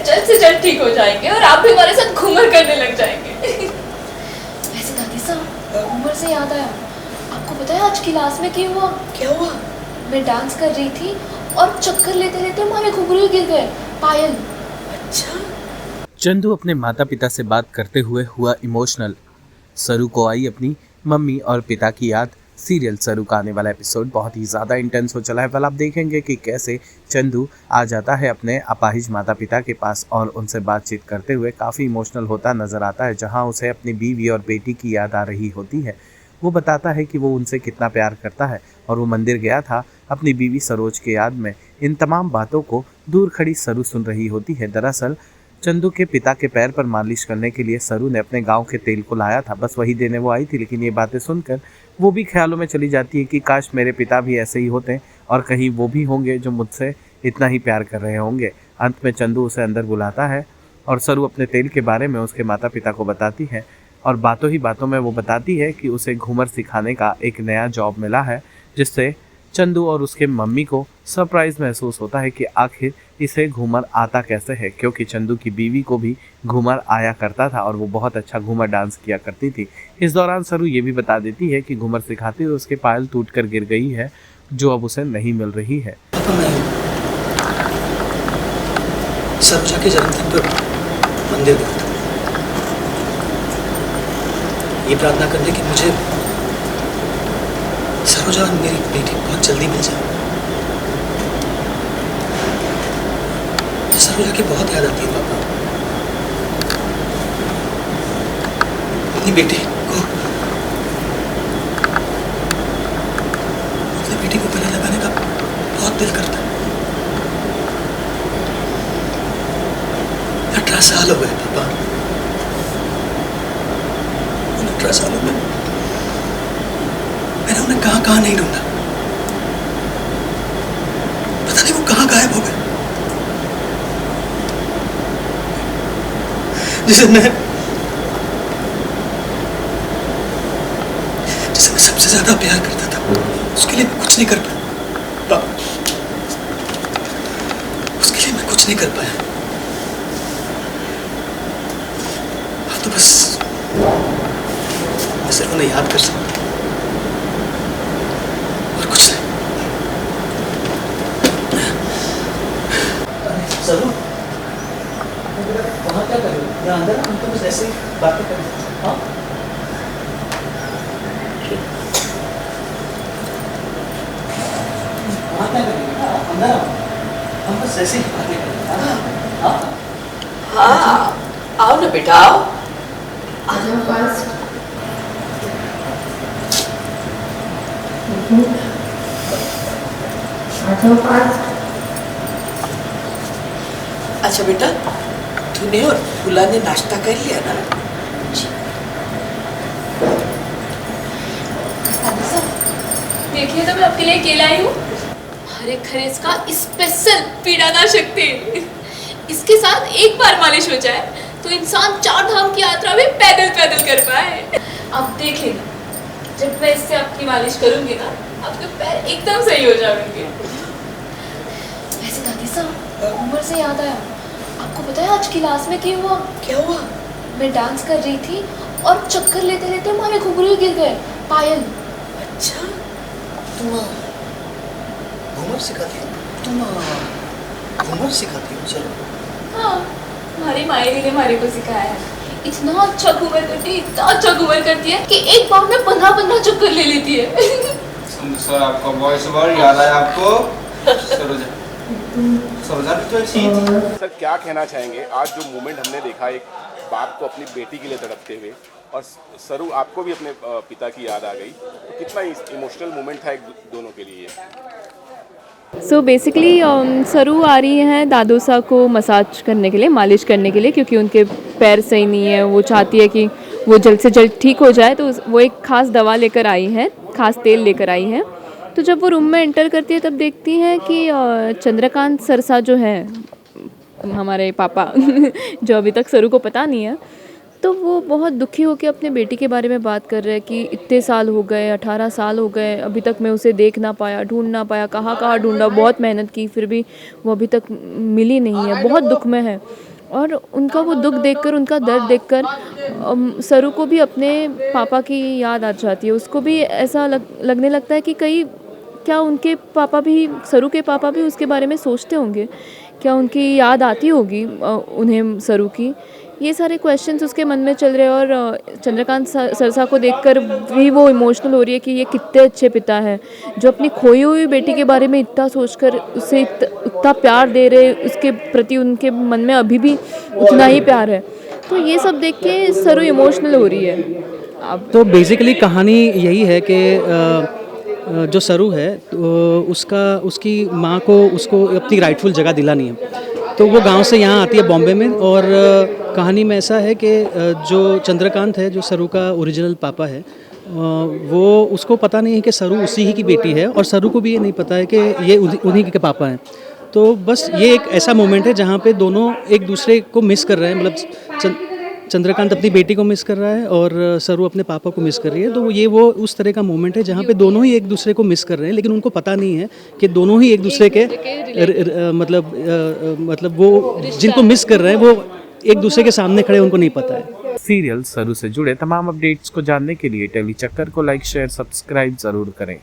जल्द से जल्द ठीक हो जाएंगे और आप भी हमारे साथ घूमर करने लग जाएंगे। वैसे दादी साहब, घूमर से याद आया, आपको पता है आज क्लास में क्या हुआ? क्या हुआ? मैं डांस कर रही थी और चक्कर लेते लेते हमारे घुंघरू गिर गए। पायल। अच्छा। चंदू अपने माता पिता से बात करते हुए हुआ इमोशनल। सरू को आई अपनी मम्मी और पिता की याद। सीरियल सरू का आने वाला एपिसोड बहुत ही ज़्यादा इंटेंस हो चला है। कल आप देखेंगे कि कैसे चंदू आ जाता है अपने अपाहिज माता पिता के पास और उनसे बातचीत करते हुए काफ़ी इमोशनल होता नज़र आता है। जहां उसे अपनी बीवी और बेटी की याद आ रही होती है। वो बताता है कि वो उनसे कितना प्यार करता है और वो मंदिर गया था अपनी बीवी सरोज के याद में। इन तमाम बातों को दूर खड़ी सरू सुन रही होती है। दरअसल चंदू के पिता के पैर पर मालिश करने के लिए सरू ने अपने गांव के तेल को लाया था। बस वही देने वो आई थी, लेकिन ये बातें सुनकर वो भी ख्यालों में चली जाती है कि काश मेरे पिता भी ऐसे ही होते और कहीं वो भी होंगे जो मुझसे इतना ही प्यार कर रहे होंगे। अंत में चंदू उसे अंदर बुलाता है और सरू अपने तेल के बारे में उसके माता पिता को बताती है और बातों ही बातों में वो बताती है कि उसे घूमर सिखाने का एक नया जॉब मिला है, जिससे चंदू और उसके मम्मी को सरप्राइज महसूस होता है कि आखिर इसे घूमर आता कैसे है, क्योंकि चंदू की बीवी को भी घूमर आया करता था और वो बहुत अच्छा घूमर डांस किया करती थी। इस दौरान सरू ये भी बता देती है कि घूमर सिखाते हुए उसके पायल टूट कर गिर गई है, जो अब उसे नहीं मिल रही है। पापा, मैं सरोजा के जन्मदिन पर मंदिर गया था, ये प्रार्थना करने की मुझे सरोजा और मेरी बेटी बहुत जल्दी मिल जाए। सरोजा की बहुत याद आती है पापा। अपनी बेटी को गले लगाने का बहुत दिल करता है। 18 साल हो गए पापा। 18 सालों में मैंने उन्हें कहाँ नहीं ढूंढा। पता नहीं वो कहाँ गायब हो गए। जिसे मैं सबसे ज्यादा प्यार करता था, उसके लिए मैं कुछ नहीं कर पाया। उसके लिए मैं कुछ नहीं कर पाया। अब तो बस मैं सिर्फ उन्हें याद कर सकता और कुछ नहीं। सरू, वहाँ क्या कर रहे हो? यहाँ अंदर हम तो बस ऐसे ही बातें कर रहे हैं। हाँ? वहाँ क्या कर रहे हो? अंदर आओ, हम बस ऐसे ही बातें कर रहे हैं। हाँ? हाँ, आओ ना बेटा, आओ। आ जाओ पास। आ जाओ पास। अच्छा बेटा, तूने और फूला ने नाश्ता कर लिया ना? देखिए तो मैं आपके लिए केला आई हूँ। हरे खरेस का स्पेशल पीड़ानाशक तेल। इसके साथ एक बार मालिश हो जाए तो इंसान 4 धाम की यात्रा भी पैदल पैदल कर पाए। आप देखेगा, जब मैं इससे आपकी मालिश करूंगी ना, आपके पैर एकदम सही हो जाएंगे। वैसे दादी साहब, उम्र से याद आया, आपको पता है आज क्लास में क्या हुआ? क्या हुआ? मैं डांस कर रही थी और चक्कर लेते लेते हमारे घुंघरू गिर गए। पायल। अच्छा, तुम घूमर सिखाती हो? तुम घूमर सिखाती हो? चलो। हाँ, हमारी मायरी ने हमारे को सिखाया है। इतना अच्छा घूमर करती है, इतना अच्छा घूमर करती है कि एक बार में 15 चक्कर ले लेती है। सर, आपका वॉइस ओवर याद आया आपको? सरोजा भी तो ऐसी ही थी। सर, क्या कहना चाहेंगे? आज जो मोमेंट हमने देखा, एक बाप को अपनी बेटी के लिए तड़पते हुए, और सरू आपको भी अपने पिता की याद आ गई, तो कितना इमोशनल मोमेंट था एक दोनों के लिए? सो बेसिकली सरू आ रही हैं दादोसा को मसाज करने के लिए, मालिश करने के लिए, क्योंकि उनके पैर सही नहीं है। वो चाहती है कि वो जल्द से जल्द ठीक हो जाए, तो वो एक ख़ास दवा लेकर आई हैं, ख़ास तेल लेकर आई हैं। तो जब वो रूम में एंटर करती है तब देखती हैं कि चंद्रकांत सरसा जो है हमारे पापा जो अभी तक सरू को पता नहीं है, तो वो बहुत दुखी होकर अपने बेटी के बारे में बात कर रहे हैं कि इतने साल हो गए, 18 साल हो गए, अभी तक मैं उसे देख ना पाया, ढूंढ ना पाया, कहाँ कहाँ ढूंढा, बहुत मेहनत की, फिर भी वो अभी तक मिली नहीं है, बहुत दुख में है। और उनका वो दुख देखकर, उनका दर्द देखकर सरू को भी अपने पापा की याद आ जाती है। उसको भी ऐसा लगने लगता है कि कहीं क्या उनके पापा भी, सरू के पापा भी उसके बारे में सोचते होंगे, क्या उनकी याद आती होगी उन्हें सरू की। ये सारे क्वेश्चंस उसके मन में चल रहे हैं। और चंद्रकांत सरसा को देखकर भी वो इमोशनल हो रही है कि ये कितने अच्छे पिता हैं जो अपनी खोई हुई बेटी के बारे में इतना सोचकर उसे इतना प्यार दे रहे, उसके प्रति उनके मन में अभी भी उतना ही प्यार है। तो ये सब देख के सरू इमोशनल हो रही है। अब तो बेसिकली कहानी यही है कि जो सरू है तो उसकी माँ को उसको अपनी राइटफुल जगह दिलानी है, तो वो गांव से यहाँ आती है बॉम्बे में। और कहानी में ऐसा है कि जो चंद्रकांत है, जो सरू का ओरिजिनल पापा है, वो उसको पता नहीं है कि सरू उसी ही की बेटी है, और सरू को भी ये नहीं पता है कि ये उन्हीं के पापा हैं। तो बस ये एक ऐसा मोमेंट है जहाँ पे दोनों एक दूसरे को मिस कर रहे हैं, मतलब चंद्रकांत अपनी बेटी को मिस कर रहा है और सरू अपने पापा को मिस कर रही है। तो ये वो उस तरह का मोमेंट है जहाँ पे दोनों ही एक दूसरे को मिस कर रहे हैं, लेकिन उनको पता नहीं है कि दोनों ही एक दूसरे के मतलब वो जिनको मिस कर रहे हैं वो एक दूसरे के सामने खड़े, उनको नहीं पता है। सीरियल सरू से जुड़े तमाम अपडेट्स को जानने के लिए टेली चक्कर को लाइक, शेयर, सब्सक्राइब जरूर करें।